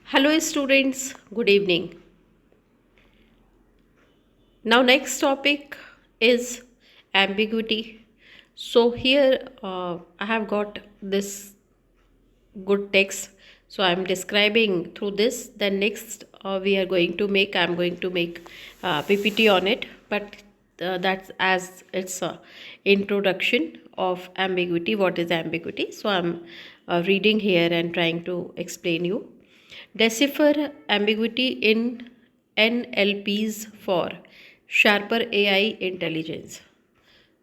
Hello students, good evening. Now next topic is ambiguity. So here I have got this good text. So I'm describing through this. Then next I'm going to make PPT on it. But that's as it's a introduction of ambiguity. What is ambiguity? So I'm reading here and trying to explain you. Decipher ambiguity in NLPs for sharper AI intelligence.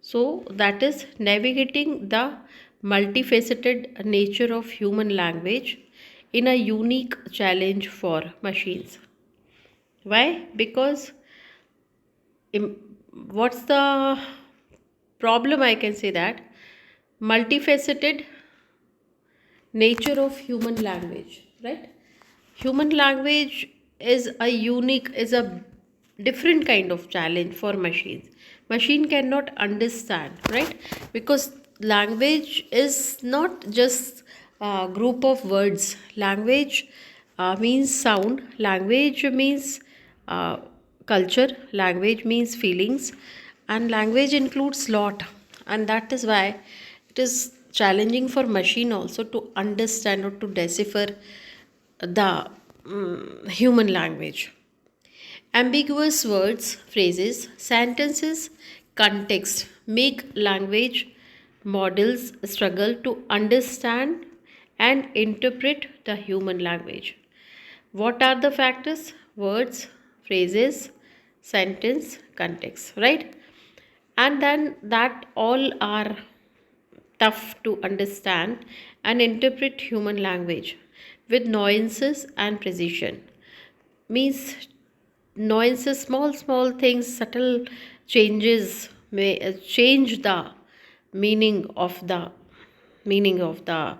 So, that is navigating the multifaceted nature of human language in a unique challenge for machines. Why? Because what's the problem? I can say that multifaceted nature of human language, right? Human language is a different kind of challenge for machines. Machine cannot understand, right? Because language is not just a group of words. Language means sound, language means uh, culture, language means feelings, and language includes lot. And that is why it is challenging for machine also to understand or to decipher the human language. Ambiguous words, phrases, sentences, context make language models struggle to understand and interpret the human language. What are the factors? Words, phrases, sentence, context, right? And then that all are tough to understand and interpret human language with nuances and precision. Means nuances, small things, subtle changes may change the meaning of the meaning of the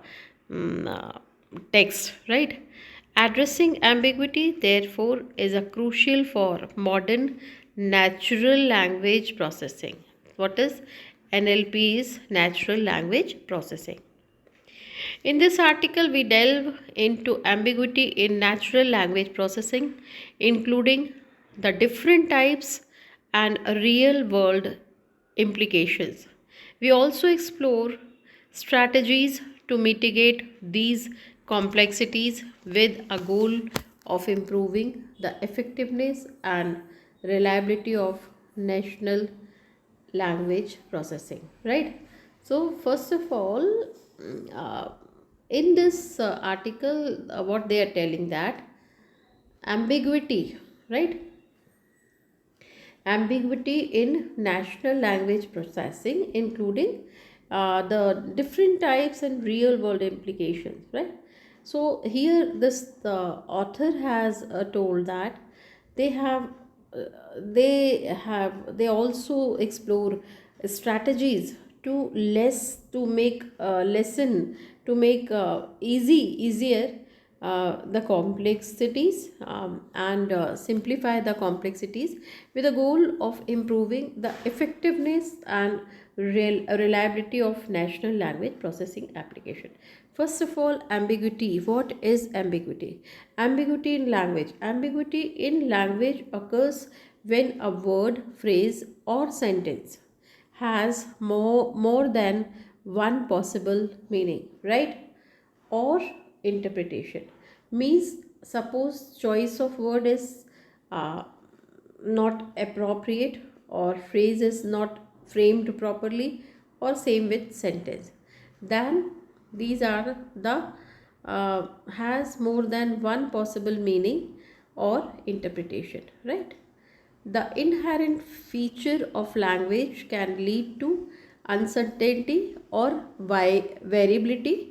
text, right? Addressing ambiguity, therefore, is a crucial for modern natural language processing. What is NLP? Is natural language processing. In this article, we delve into ambiguity in natural language processing, including the different types and real world implications. We also explore strategies to mitigate these complexities with a goal of improving the effectiveness and reliability of national language processing, right? So first of all, uh, in this article, what they are telling that ambiguity, right? Ambiguity in natural language processing, including the different types and real world implications, right? So here this the author has told that they have uh, they also explore strategies to make lesson to make easier the complexities and simplify the complexities with the goal of improving the effectiveness and reliability of natural language processing application. First of all, ambiguity. What is ambiguity? Ambiguity in language. Ambiguity in language occurs when a word, phrase, or sentence has more than one possible meaning, right? Or interpretation. Means suppose choice of word is uh, not appropriate, or phrase is not framed properly, or same with sentence, then these are the has more than one possible meaning or interpretation, right? The inherent feature of language can lead to uncertainty or variability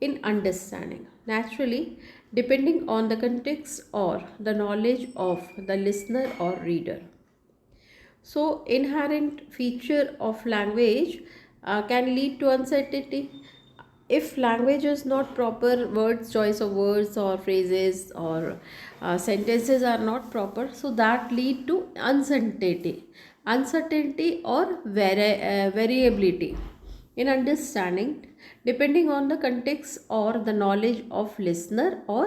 in understanding. Naturally, depending on the context or the knowledge of the listener or reader. So, inherent feature of language can lead to uncertainty. If language is not proper, words, choice of words or phrases or sentences are not proper, so that lead to uncertainty or variability in understanding depending on the context or the knowledge of listener or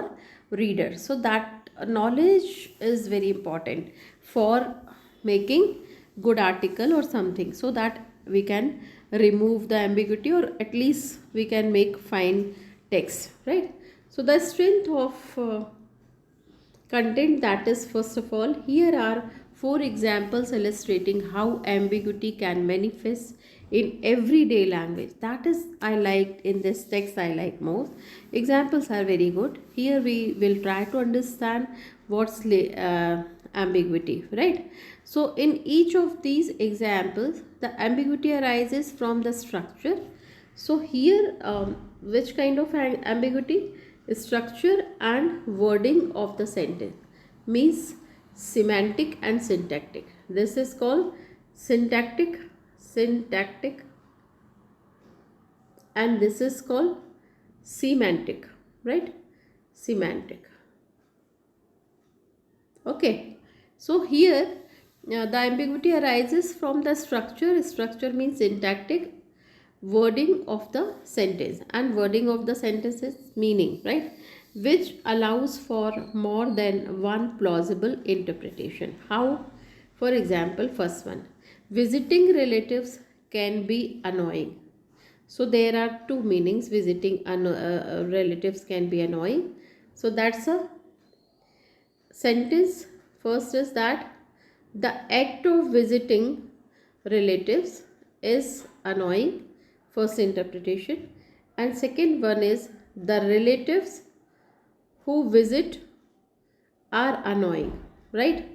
reader. So that knowledge is very important for making good article or something, so that we can remove the ambiguity, or at least we can make fine text, right? So the strength of content, that is, first of all, here are 4 examples illustrating how ambiguity can manifest in everyday language. That is, I liked in this text, I like most examples are very good. Here we will try to understand what's ambiguity, right? So in each of these examples, the ambiguity arises from the structure. So here which kind of ambiguity? Structure and wording of the sentence, means semantic and syntactic. This is called syntactic, and this is called semantic, right? Semantic. Okay, so here the ambiguity arises from the structure. Structure means syntactic, wording of the sentence, and wording of the sentence is meaning, right, which allows for more than one plausible interpretation. How? For example, first one, visiting relatives can be annoying. So there are 2 meanings. Visiting relatives can be annoying. So that's a sentence. First is that the act of visiting relatives is annoying, first interpretation. And second one is the relatives who visit are annoying, right?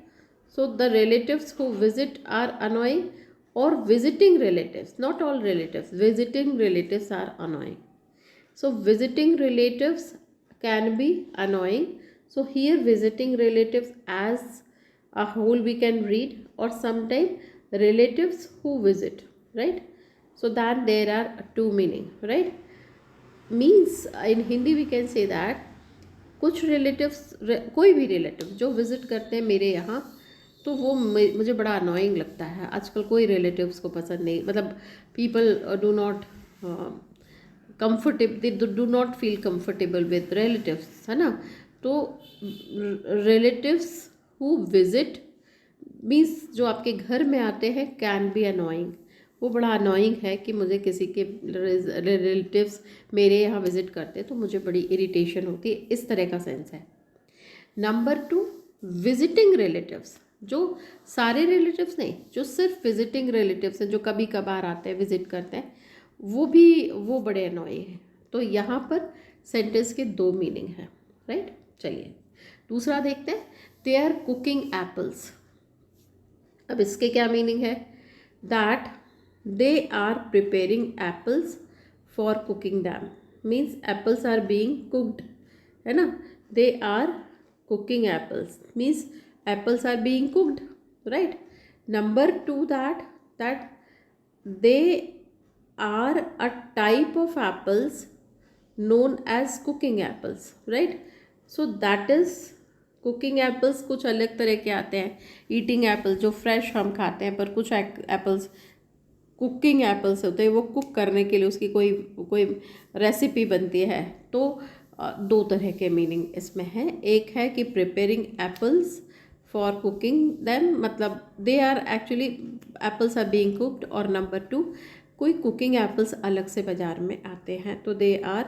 So the relatives who visit are annoying, or visiting relatives, not all relatives, visiting relatives are annoying. So visiting relatives can be annoying. So here visiting relatives as a whole we can read, or sometimes relatives who visit, right? So that there are 2 meaning, right? Means in Hindi we can say that कुछ relatives, कोई भी relative जो visit करते हैं मेरे यहाँ, तो वो मुझे बड़ा अनोइंग लगता है। आजकल कोई रिलेटिव्स को पसंद नहीं, मतलब people do not comfortable, they do not feel comfortable with relatives, है ना? तो रिलेटिव्स हु विजिट मीन्स जो आपके घर में आते हैं, कैन बी अनोइंग। वो बड़ा अनोइंग है कि मुझे किसी के रिलेटिव्स मेरे यहाँ विजिट करते हैं तो मुझे बड़ी इरिटेशन होती है, इस तरह का सेंस है। नंबर 2, विजिटिंग रिलेटिव्स, जो सारे रिलेटिव्स नहीं, जो सिर्फ विजिटिंग रिलेटिव्स हैं, जो कभी कभार आते हैं, विजिट करते हैं, वो बड़े अनोइंग हैं। तो यहाँ पर सेंटेंस के 2 मीनिंग हैं, राइट? चलिए दूसरा देखते हैं, दे आर कुकिंग एप्पल्स। अब इसके क्या मीनिंग है? That they are preparing apples for cooking them, means apples are being cooked, है ना? They are cooking apples means apples are being cooked, right? Number 2, that they are a type of apples known as cooking apples, right? So that is cooking apples कुछ अलग तरह के आते हैं, eating Apple जो fresh हम खाते हैं, पर कुछ एप्पल्स कुकिंग एप्पल्स होते हैं, वो कुक करने के लिए उसकी कोई रेसिपी बनती है। तो 2 तरह के मीनिंग इसमें है। एक है कि preparing apples for cooking them, मतलब they are actually apples are being cooked. और नंबर 2, कोई कुकिंग एप्पल्स अलग से बाज़ार में आते हैं, तो दे आर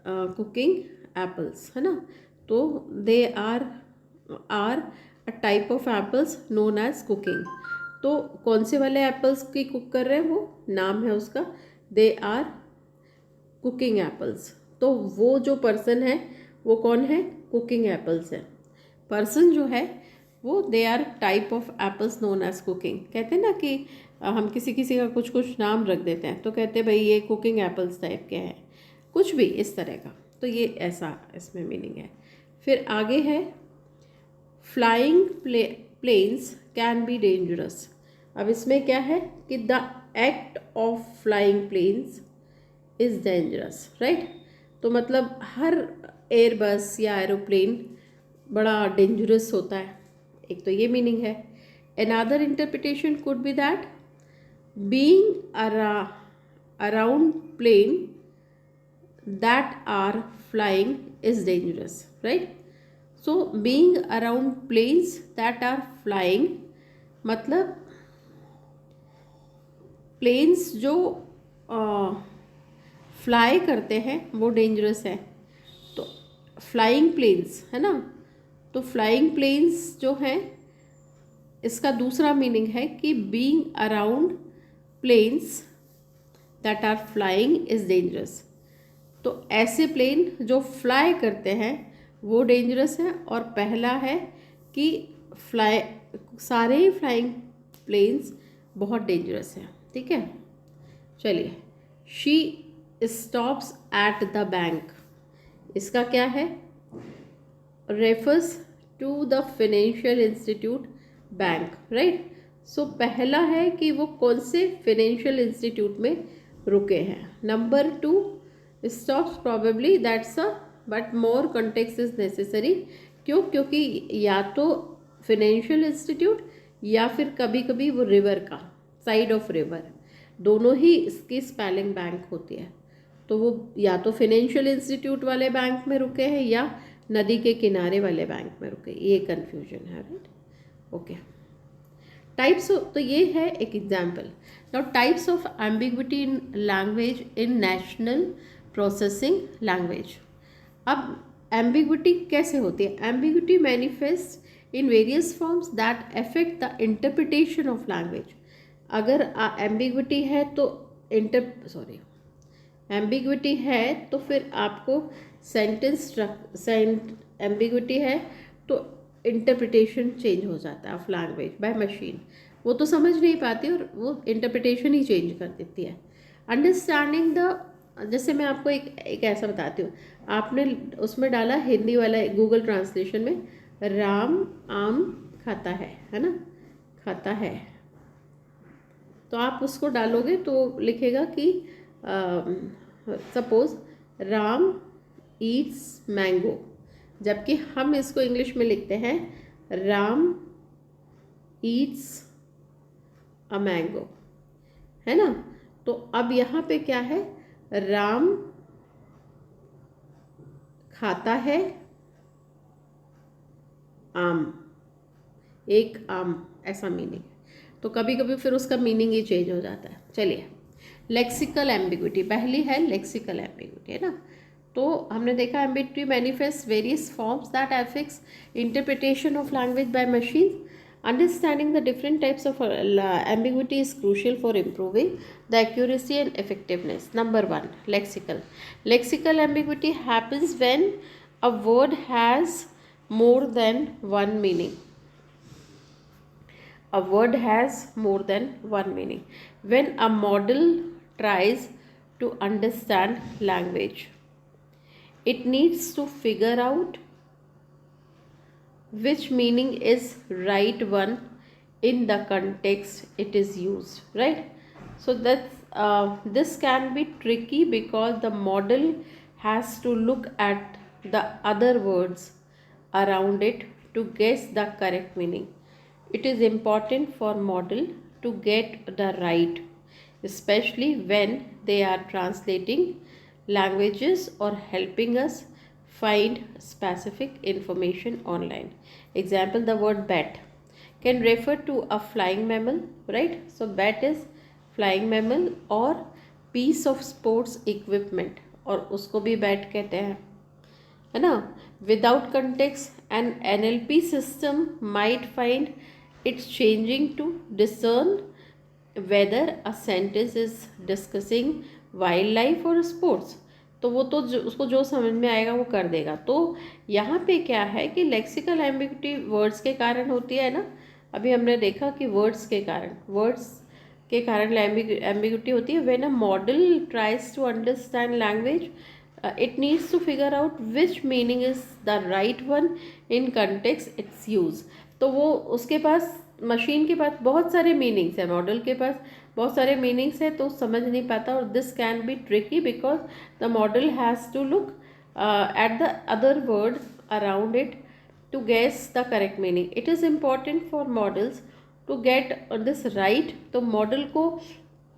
कुकिंग एप्पल्स, है ना? तो they are a type of apples known as cooking. तो कौन से वाले एप्पल्स की कुक कर रहे हैं, वो नाम है उसका, दे आर कुकिंग एप्पल्स। तो वो जो पर्सन है वो कौन है? कुकिंग एप्पल्स है। पर्सन जो है वो they are type of apples known as cooking. कहते हैं ना कि हम किसी का कुछ नाम रख देते हैं, तो कहते हैं भाई ये कुकिंग एप्पल्स टाइप के हैं, कुछ भी इस तरह का। तो ये ऐसा इसमें मीनिंग है। फिर आगे है, flying planes can be dangerous. अब इसमें क्या है कि the act of flying planes is dangerous, right? तो मतलब हर एयरबस या एरोप्लेन बड़ा डेंजरस होता है, एक तो ये मीनिंग है। Another interpretation could be that being around plane that are flying is dangerous, right? So being around planes that are flying मतलब प्लेन्स जो फ्लाई करते हैं वो डेंजरस है। तो फ्लाइंग प्लेन्स है ना, तो फ्लाइंग प्लेन्स जो हैं इसका दूसरा मीनिंग है कि being around planes that are flying is dangerous. तो ऐसे प्लेन जो फ्लाई करते हैं वो डेंजरस है, और पहला है कि फ्लाई सारे ही फ्लाइंग प्लेन्स बहुत डेंजरस हैं। ठीक है, चलिए। She stops at the bank, इसका क्या है? Refers to the financial institute bank, right. So पहला है कि वो कौन से फाइनेंशियल इंस्टीट्यूट में रुके हैं। Number 2, stops probably that's a but more context is necessary. क्यों? क्योंकि या तो फाइनेंशियल इंस्टीट्यूट या फिर कभी कभी वो रिवर का, साइड ऑफ रिवर, दोनों ही इसकी स्पेलिंग बैंक होती है। तो वो या तो फाइनेंशियल इंस्टीट्यूट वाले बैंक में रुके हैं या नदी के किनारे वाले बैंक में रुके, ये कन्फ्यूजन है, राइट। ओके, टाइप्स ऑफ, तो ये है एक example. Now types of ambiguity in language in national processing language. अब एम्बिग्विटी कैसे होती है? Ambiguity manifest in various forms that affect the interpretation of language. अगर एम्बिग्विटी है तो एम्बिग्विटी है तो फिर आपको एम्बिग्विटी है तो इंटरप्रिटेशन चेंज हो जाता है ऑफ लैंग्वेज बाय मशीन। वो तो समझ नहीं पाती और वो इंटरप्रिटेशन ही चेंज कर देती है। अंडरस्टैंडिंग द, जैसे मैं आपको एक ऐसा बताती हूँ, आपने उसमें डाला हिंदी वाला गूगल ट्रांसलेशन में, राम आम खाता है ना, खाता है, तो आप उसको डालोगे तो लिखेगा कि सपोज राम ईट्स मैंगो, जबकि हम इसको इंग्लिश में लिखते हैं राम ईट्स अ मैंगो, है ना। तो अब यहाँ पे क्या है? राम खाता है आम, एक आम, ऐसा मीनिंग। तो कभी कभी फिर उसका मीनिंग ही चेंज हो जाता है। चलिए, लेक्सिकल एम्बिग्विटी पहली है, लेक्सिकल एम्बिग्विटी, है ना। तो हमने देखा ambiguity manifest various forms that affects interpretation of language by machine. Understanding the different types of ambiguity is crucial for improving the accuracy and effectiveness. Number 1, lexical. Lexical ambiguity happens when a word has more than one meaning. A word has more than one meaning. When a model tries to understand language, it needs to figure out which meaning is right one in the context it is used, right? So this can be tricky because the model has to look at the other words around it to guess the correct meaning. It is important for model to get the right, especially when they are translating languages or helping us find specific information online. Example, the word bat can refer to a flying mammal, right? So bat is flying mammal or piece of sports equipment, और उसको भी bat कहते हैं, है ना। Without context, an NLP system might find it's changing to discern whether a sentence is discussing wildlife or sports. तो वो तो उसको जो समझ में आएगा वो कर देगा। तो यहाँ पे क्या है कि लेक्सिकल एम्बिग्विटी वर्ड्स के कारण होती है ना। अभी हमने देखा कि वर्ड्स के कारण एम्बिग्विटी होती है। When a model tries to understand language, it needs to figure out which meaning is the right one in context it's use. तो वो उसके पास, मशीन के पास बहुत सारे मीनिंग्स है, मॉडल के पास बहुत सारे मीनिंग्स है, तो समझ नहीं पाता। और this can be tricky because the model has to look at the other word around it to guess the correct meaning. It is important for models to get this right. तो model को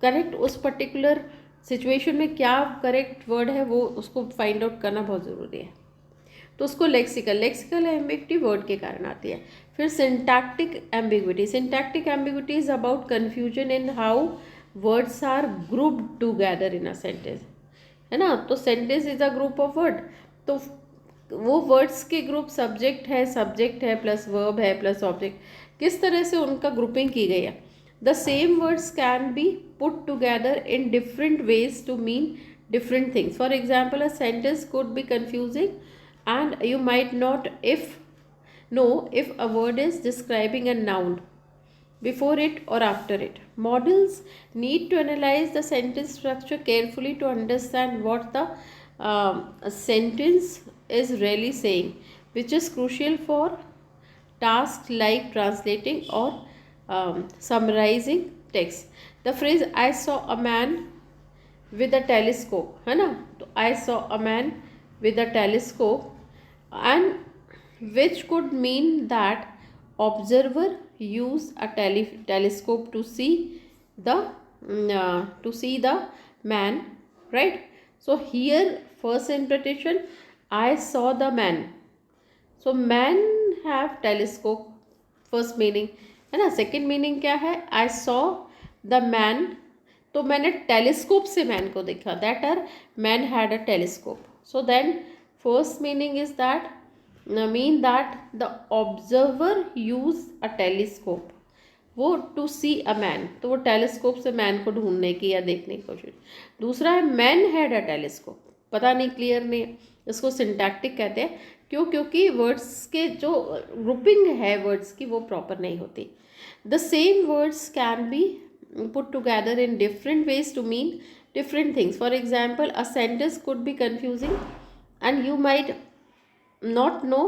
correct उस particular situation में क्या correct word है वो उसको find out करना बहुत ज़रूरी है। तो उसको लेक्सिकल एम्बिग्विटी वर्ड के कारण आती है। फिर syntactic ambiguity is about confusion in how words are grouped together in a sentence, है ना। तो sentence is a group of word, तो वो वर्ड्स के ग्रुप सब्जेक्ट है प्लस वर्ब है प्लस ऑब्जेक्ट, किस तरह से उनका ग्रुपिंग की गई है। The same words can be put together in different ways to mean different things. For example, a sentence could be confusing and you might not if know if a word is describing a noun before it or after it. Models need to analyze the sentence structure carefully to understand what the sentence is really saying, which is crucial for tasks like translating or summarizing text. The phrase I saw a man with a telescope, है ना, तो I saw a man with a telescope, and which could mean that observer used a telescope to see the man, right? So here first interpretation, I saw the man, so man have telescope, first meaning, है ना। Second meaning क्या है, I saw the man, तो मैंने telescope से man को देखा, that are man had a telescope. So then first meaning is that mean that the observer use a telescope, वो टू सी अ मैन, तो वो टेलीस्कोप से मैन को ढूंढने की या देखने की कोशिश। दूसरा है मैन हैड अ टेलीस्कोप, पता नहीं, क्लियर नहीं है, इसको सिंटैक्टिक कहते हैं। क्यों? क्योंकि वर्ड्स के जो ग्रुपिंग है वर्ड्स की वो प्रॉपर नहीं होती। The same words can B put together in different ways to mean different things. For example, a sentence could be confusing and you might not know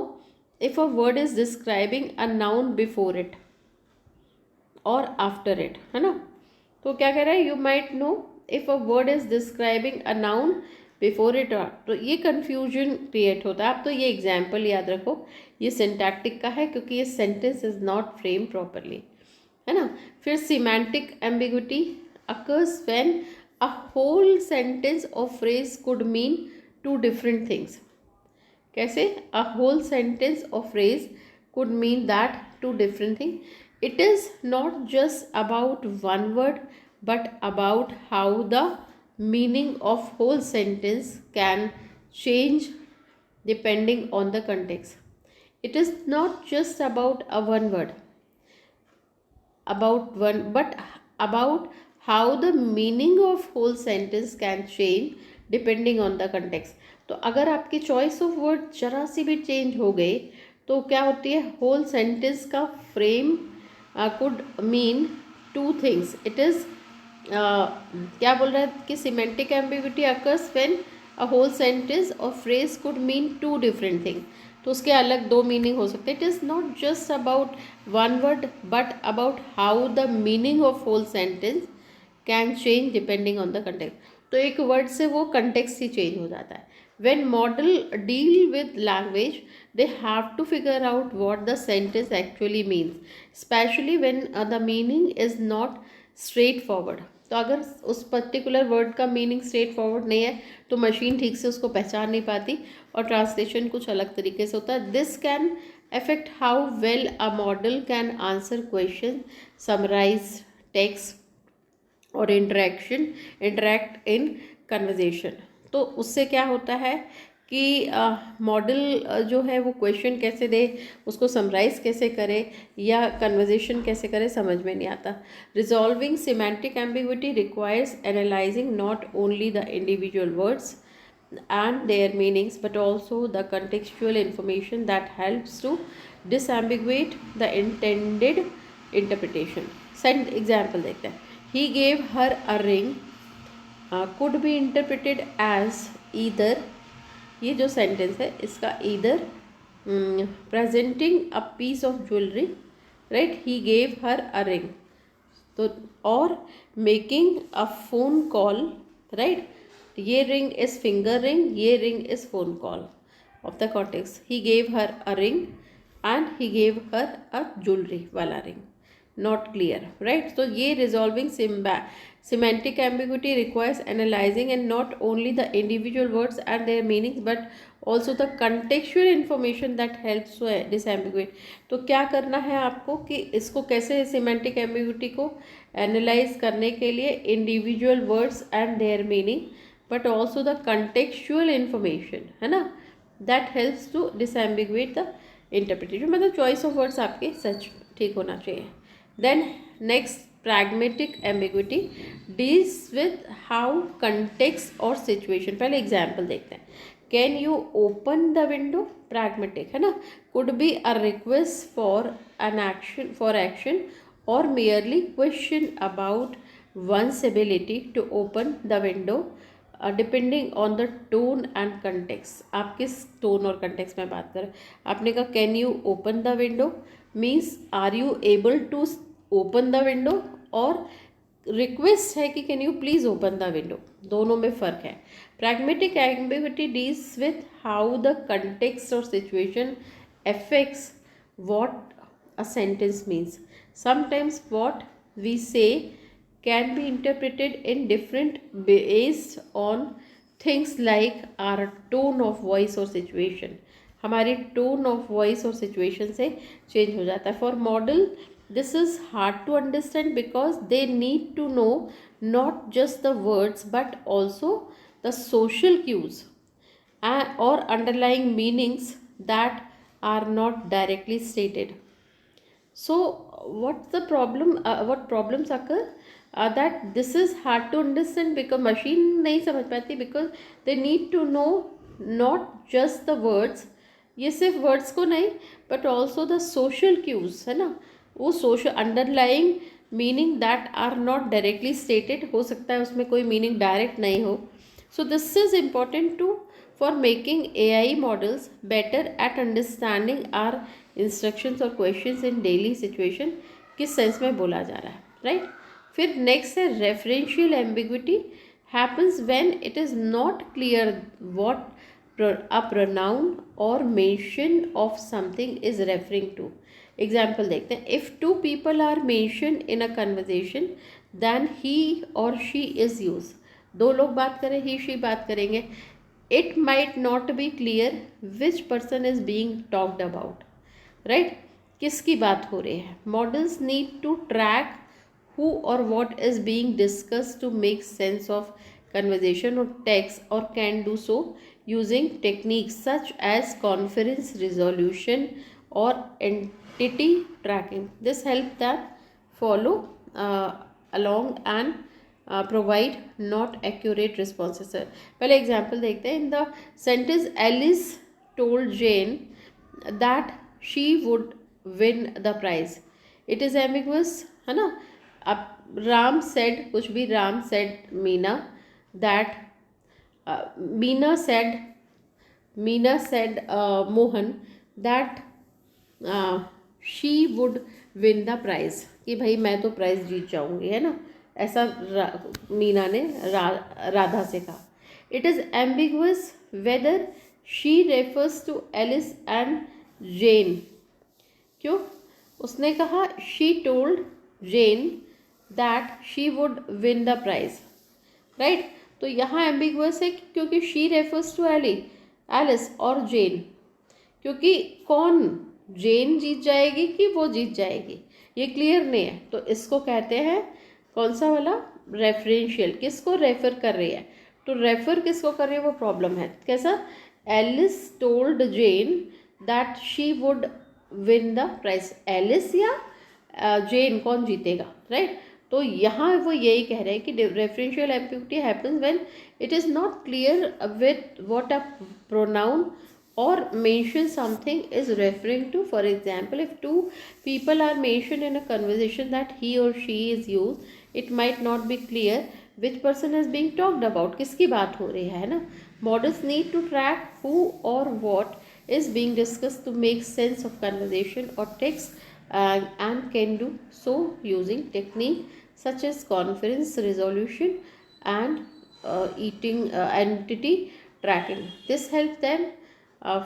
if a word is describing a noun before it or after it, है ना। तो क्या कह रहा है, you might know if a word is describing a noun before it or, तो ये confusion create होता है। आप तो ये example याद रखो, ये syntactic का है क्योंकि ये sentence is not framed properly, है ना। फिर semantic ambiguity occurs when a whole sentence or phrase could mean two different things. कैसे? A whole sentence or phrase could mean that two different thing. It is not just about one word but about how the meaning of whole sentence can change depending on the context. It is not just about a one word, but about how the meaning of whole sentence can change depending on the context. तो अगर आपकी choice of word जरा सी भी change हो गई तो क्या होती है, होल सेंटेंस का frame could mean two things. It is क्या बोल रहा है कि semantic ambiguity occurs when a whole sentence or phrase could mean two different thing, तो उसके अलग दो मीनिंग हो सकते हैं। It is not just about one word but about how the meaning of whole sentence can change depending on the context. तो एक word से वो कंटेक्स्ट ही चेंज हो जाता है। When model deal with language they have to figure out what the sentence actually means, specially when the meaning is not straightforward. तो अगर उस पर्टिकुलर वर्ड का मीनिंग स्ट्रेट फॉरवर्ड नहीं है तो मशीन ठीक से उसको पहचान नहीं पाती और ट्रांसलेशन कुछ अलग तरीके से होता है। This can affect how well a model can answer questions, summarize text और interact in conversation। तो उससे क्या होता है कि मॉडल जो है वो क्वेश्चन कैसे दे, उसको समराइज कैसे करे या कन्वर्जेशन कैसे करे, समझ में नहीं आता। Resolving semantic ambiguity requires analysing not only the individual words and their meanings but also the contextual information that helps to disambiguate the intended interpretation. Send example देखते हैं। He gave her a ring could be interpreted as either, ये जो sentence है इसका either presenting a piece of jewelry, right, he gave her a ring, तो और making a phone call, right, ये ring is finger ring, ये ring is phone call of the context. He gave her a ring and he gave her a jewellery वाला ring, not clear, right? So ये resolving semantic ambiguity requires analyzing and not only the individual words and their meanings but also the contextual information that helps to disambiguate. तो क्या करना है आपको कि इसको कैसे semantic ambiguity को analyze करने के लिए individual words and their meaning but also the contextual information, है ना, that helps to disambiguate the interpretation. मतलब choice of words आपके सच ठीक होना चाहिए. Then next, pragmatic ambiguity deals with how context or situation. पहले example देखते हैं. Can you open the window? Pragmatic है ना, could be a request for action or merely question about one's ability to open the window depending on the tone and context. आप किस tone और context में बात करें. आपने कहा can you open the window means are you able to open the window, और request है कि can you please open the window. दोनों में फ़र्क है. Pragmatic ambiguity deals with how the context और situation affects what a sentence means. Sometimes what we say can be interpreted in different based on things like our tone of voice or situation. हमारी tone of voice और situation से change हो जाता है. For model this is hard to understand because they need to know not just the words but also the social cues or underlying meanings that are not directly stated. So what's the problem, what problems occur, that this is hard to understand because machine नहीं समझ पाती because they need to know not just the words, ये सिर्फ words को नहीं but also the social cues, है ना, वो social underlying meaning that are not directly stated. हो सकता है उसमें कोई meaning direct नहीं हो. So this is important to for making AI models better at understanding our instructions or questions in daily situation. किस सेंस में बोला जा रहा है, राइट. फिर नेक्स्ट है referential ambiguity happens when it is not clear what a pronoun or mention of something is referring to. Example देखते हैं. If two people are mention in a conversation then he और she is use. दो लोग बात करें, ही she बात करेंगे. It might not be clear which person is being talked about, right. किसकी बात हो रही है. Models need to track who or what is being discussed to make sense of conversation or text, or can do so using techniques such as conference resolution or entity tracking. This helps them follow along and provide not accurate responses. पहले example देखते हैं. In the sentence Alice told Jane that she would win the prize. It is ambiguous, है ना. अब Ram said कुछ भी, Ram said Meena that Meena said Mohan that she would win the prize, कि भाई मैं तो प्राइज जीत जाऊंगी, है ना. ऐसा मीना ने राधा से कहा. It is ambiguous whether she refers to Alice and Jane. क्यों. उसने कहा she told Jane that she would win the prize, right. तो यहाँ एम्बिगुअस है क्योंकि शी रेफर्स टू एलिस और जेन, क्योंकि कौन, जेन जीत जाएगी कि वो जीत जाएगी, ये क्लियर नहीं है. तो इसको कहते हैं कौन सा वाला, रेफरेंशियल. किसको रेफर कर रही है, तो रेफर किसको कर रही है वो प्रॉब्लम है. कैसा. Alice told Jane that she would win the prize. Alice या जेन, कौन जीतेगा, राइट. तो यहाँ वो यही कह रहे हैं कि referential ambiguity happens when it is not clear with what a pronoun or mention something is referring to. For example, if two people are mentioned in a conversation that he or she is used, it might not be clear which person is being talked about, किसकी बात हो रही है ना. Models need to track who or what is being discussed to make sense of conversation or text, and can do so using technique such as conference resolution and entity tracking. This helps them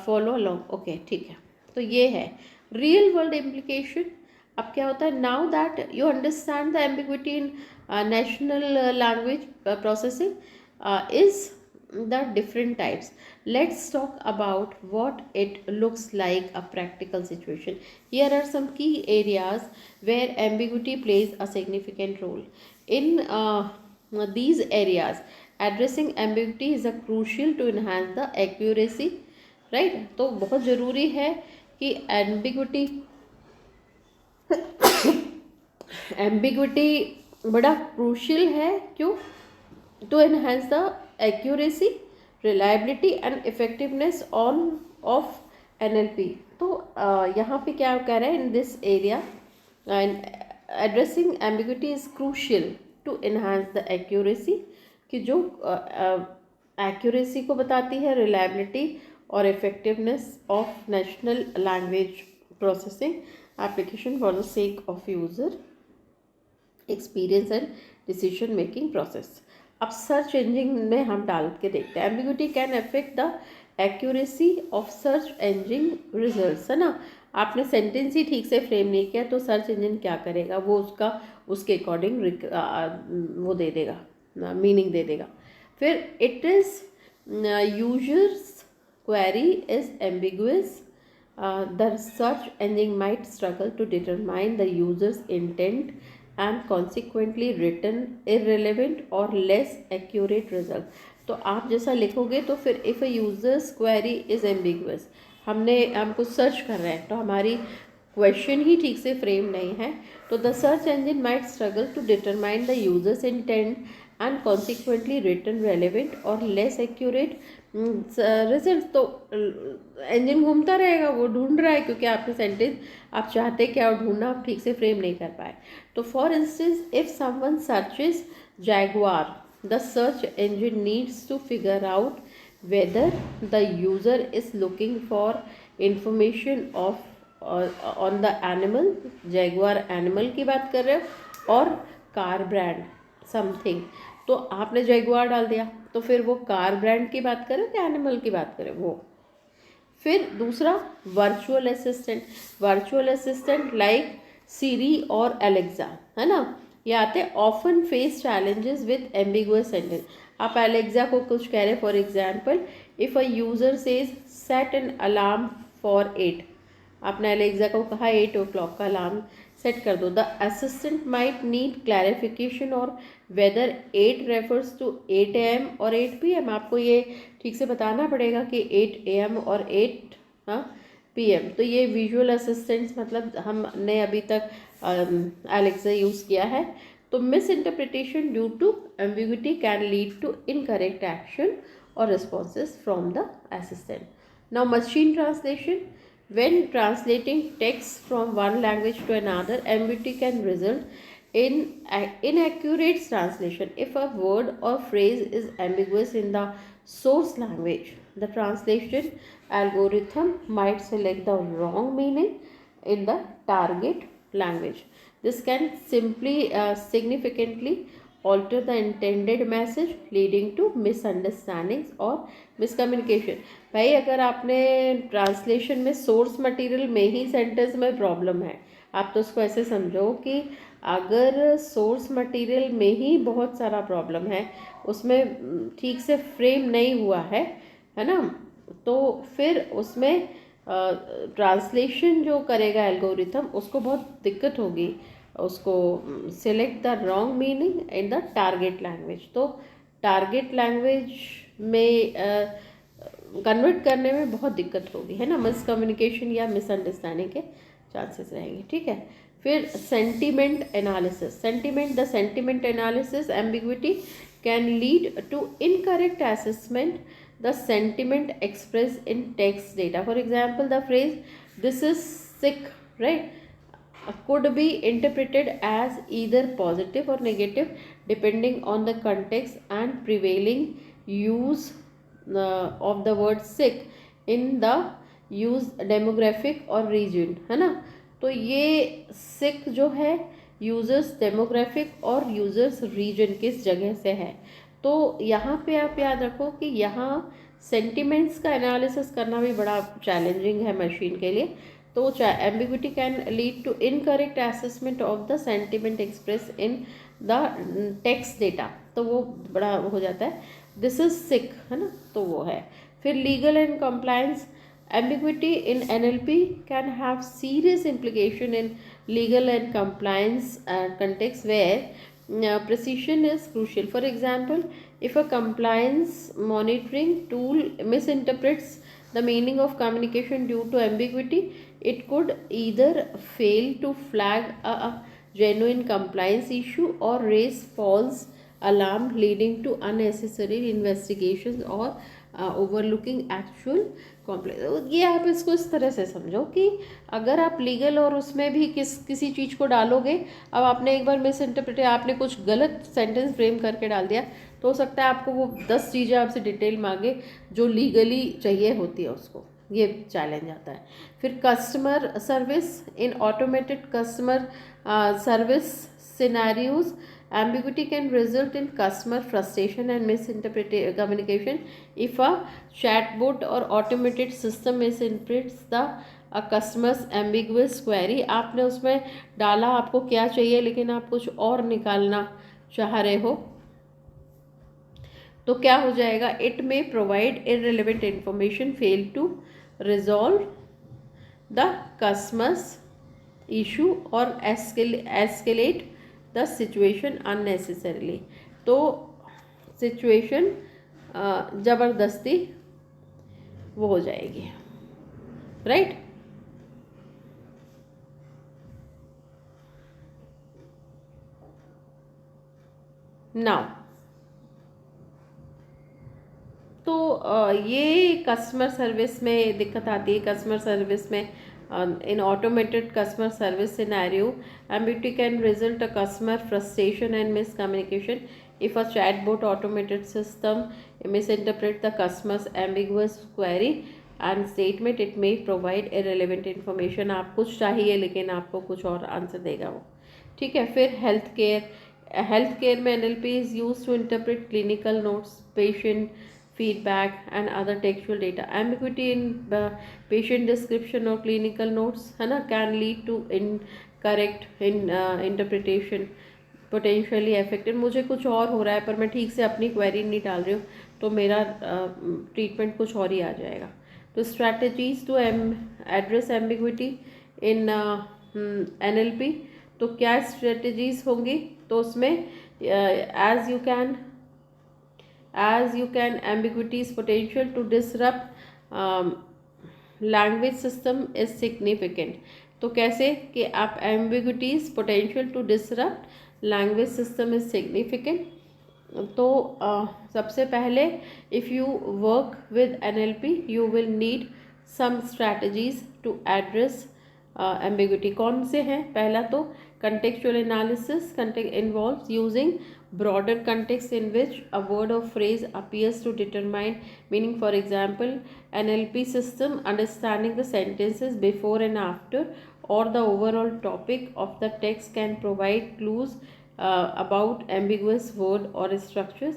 follow along. Okay, ठीक है. तो ये है real world implication. अब क्या होता है, now that you understand the ambiguity in national language processing is the different types. Let's talk about what it looks like a practical situation. Here are some key areas where ambiguity plays a significant role. In these areas, addressing ambiguity is a crucial to enhance the accuracy, right? तो बहुत ज़रूरी है कि ambiguity बड़ा crucial है, क्यों? To enhance the accuracy, reliability and effectiveness on of NLP. तो यहाँ पे क्या कह रहे हैं, in this area and addressing ambiguity is crucial to enhance the accuracy, कि जो accuracy को बताती है, reliability और effectiveness of national language processing application for the sake of user experience and decision making process. अब सर्च इंजन में हम डाल के देखते हैं, ambiguity can affect the accuracy of search engine results, है ना. आपने सेंटेंस ही ठीक से फ्रेम नहीं किया तो सर्च इंजन क्या करेगा, वो उसके अकॉर्डिंग वो दे देगा, मीनिंग दे देगा. फिर it is user's query is ambiguous, the search engine might struggle to determine the user's intent and consequently written irrelevant or less accurate result. तो आप जैसा लिखोगे तो फिर if a user's query is ambiguous, हम कुछ सर्च कर रहे हैं तो हमारी क्वेश्चन ही ठीक से फ्रेम नहीं है, तो the search engine might struggle to determine the user's intent and consequently written relevant और लेस एक्यूरेट रिजल्ट. तो इंजन घूमता रहेगा, वो ढूंढ रहा है, क्योंकि आपने सेंटेंस आप चाहते क्या और ढूंढना आप ठीक से फ्रेम नहीं कर पाए. तो for instance if someone searches jaguar, the search engine needs to figure out whether the user is looking for information of on the animal, jaguar animal की बात कर रहे हो, और कार ब्रांड समथिंग. तो आपने जैगुआर डाल दिया तो फिर वो कार ब्रांड की बात करें कि एनिमल की बात करें वो. फिर दूसरा वर्चुअल असिस्टेंट लाइक सीरी और एलेक्सा, है ना, ये आते often face challenges with ambiguous sentence. आप एलेक्सा को कुछ कह रहे, for example if a user says set an alarm for 8, आपने एलेक्सा को कहा 8 o'clock का अलार्म सेट कर दो. The assistant might need clarification और वेदर 8 रेफर्स टू 8 AM और 8 PM. आपको ये ठीक से बताना पड़ेगा कि 8 AM और 8 PM. तो ये विजुअल असिस्टेंट्स मतलब हमने अभी तक एलेक्सा यूज़ किया है. तो misinterpretation due to ambiguity can lead to incorrect action or responses from the assistant. Now machine translation. When translating text from one language to another, ambiguity can result in inaccurate translation. If a word or phrase is ambiguous in the source language, the translation algorithm might select the wrong meaning in the target language. This can significantly alter the intended message, leading to misunderstandings और miscommunication. भाई अगर आपने translation में source material में ही sentence में problem है, आप तो उसको ऐसे समझो कि अगर सोर्स मटेरियल में ही बहुत सारा प्रॉब्लम है, उसमें ठीक से फ्रेम नहीं हुआ है ना, तो फिर उसमें ट्रांसलेशन जो करेगा एल्गोरिथम उसको बहुत दिक्कत होगी, उसको select the wrong meaning in the target language. तो टारगेट लैंग्वेज में कन्वर्ट करने में बहुत दिक्कत होगी, है ना, मिसकम्युनिकेशन या मिसअंडरस्टैंडिंग के चांसेस रहेंगे. ठीक है. फिर sentiment analysis ambiguity can lead to incorrect assessment the sentiment express in text data. For example the phrase this is sick, right, could be interpreted as either positive or negative depending on the context and prevailing use of the word sick in the used demographic or region, है ना. तो ये sick जो है users demographic और users reason किस जगह से है. तो यहाँ पे आप याद रखो कि यहाँ सेंटिमेंट्स का एनालिसिस करना भी बड़ा चैलेंजिंग है मशीन के लिए. तो ambiguity can lead to incorrect assessment of the sentiment express in the text data, तो वो बड़ा हो जाता है, दिस इज सिक, है ना, तो वो है। फिर legal and compliance, ambiguity in NLP can have serious implication in legal and compliance context where precision is crucial. For example, if a compliance monitoring tool misinterprets the meaning of communication due to ambiguity, it could either fail to flag a genuine compliance issue or raise false alarm, leading to unnecessary investigations or overlooking actual complex. ये आप इसको इस तरह से समझो कि अगर आप लीगल और उसमें भी किसी चीज़ को डालोगे, अब आपने एक बार मिस इंटरप्रेट, आपने कुछ गलत सेंटेंस फ्रेम करके डाल दिया, तो हो सकता है आपको वो 10 चीज़ें आपसे डिटेल मांगे जो लीगली चाहिए होती है उसको, ये चैलेंज आता है। फिर customer service, in automated customer service scenarios ambiguity can result in customer frustration and misinterpreted communication if a chatbot or automated system misinterprets the a customer's ambiguous query। आपने उसमें डाला आपको क्या चाहिए लेकिन आप कुछ और निकालना चाह रहे हो, तो क्या हो जाएगा, it may provide irrelevant information, fail to resolve the customer's issue or escalate the situation unnecessarily. तो सिचुएशन ज़बरदस्ती वो हो जाएगी, राइट। नाउ तो ये कस्टमर सर्विस में दिक्कत आती है। कस्टमर सर्विस में in automated customer service scenario, ambiguity can result a customer frustration and miscommunication if a chatbot automated system misinterpret the customer's ambiguous query and statement, it may provide irrelevant information। आप कुछ चाहिए लेकिन आपको कुछ और answer देगा वो, ठीक है। फिर हेल्थ केयर में NLP is used to interpret clinical notes, patient feedback and other textual data। ambiguity in patient description or clinical notes, है ना, can lead to incorrect interpretation, potentially affected। मुझे कुछ और हो रहा है पर मैं ठीक से अपनी क्वेरी नहीं डाल रही हूँ, तो मेरा ट्रीटमेंट कुछ और ही आ जाएगा। तो strategies to address ambiguity in NLP, तो क्या स्ट्रेटजीज होंगी, तो उसमें as you can ambiguity's potential to disrupt language system is significant। तो कैसे कि आप ambiguity's potential to disrupt language system is significant। तो सबसे पहले if you work with NLP you will need some strategies to address ambiguity। कौन से हैं, पहला तो contextual analysis involves using broader context in which a word or phrase appears to determine meaning। For example, NLP system understanding the sentences before and after or the overall topic of the text can provide clues about ambiguous word or structures।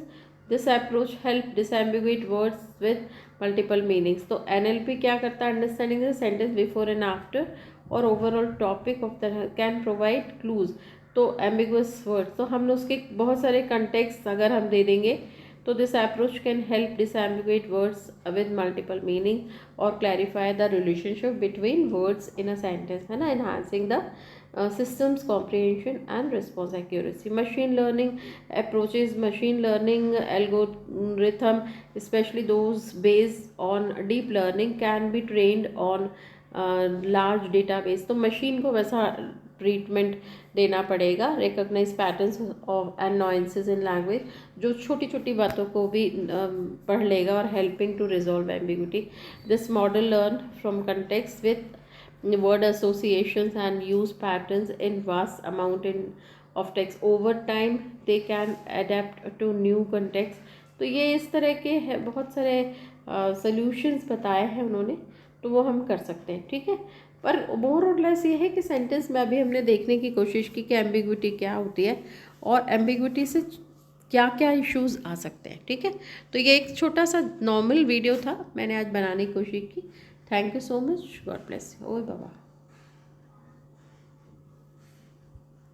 This approach help disambiguate words with multiple meanings। तो NLP क्या करता है, understanding the sentence before and after और overall topic of the can provide clues। तो ambiguous words, तो हम उसके बहुत सारे context अगर हम दे देंगे तो this approach can help disambiguate words with multiple meaning और clarify the relationship between words in a sentence, है ना, enhancing the systems comprehension and response accuracy। machine learning approaches, machine learning algorithm, especially those based on deep learning, can be trained on large database। तो machine को वैसा treatment देना पड़ेगा, recognise patterns of and nuances in language, जो छोटी छोटी बातों को भी पढ़ लेगा और helping to resolve ambiguity. This model learn from context with word associations and use patterns in vast amount of text। over time they can adapt to new context। तो ये इस तरह के है, बहुत सारे solutions बताए हैं उन्होंने, तो वो हम कर सकते हैं, ठीक है। पर मोर और लेस ये है कि सेंटेंस में अभी हमने देखने की कोशिश की कि एम्बिग्विटी क्या होती है और एम्बिग्विटी से क्या क्या इश्यूज़ आ सकते हैं, ठीक है। तो ये एक छोटा सा नॉर्मल वीडियो था, मैंने आज बनाने की कोशिश की। Thank you so much, God bless you. ओए बाबा।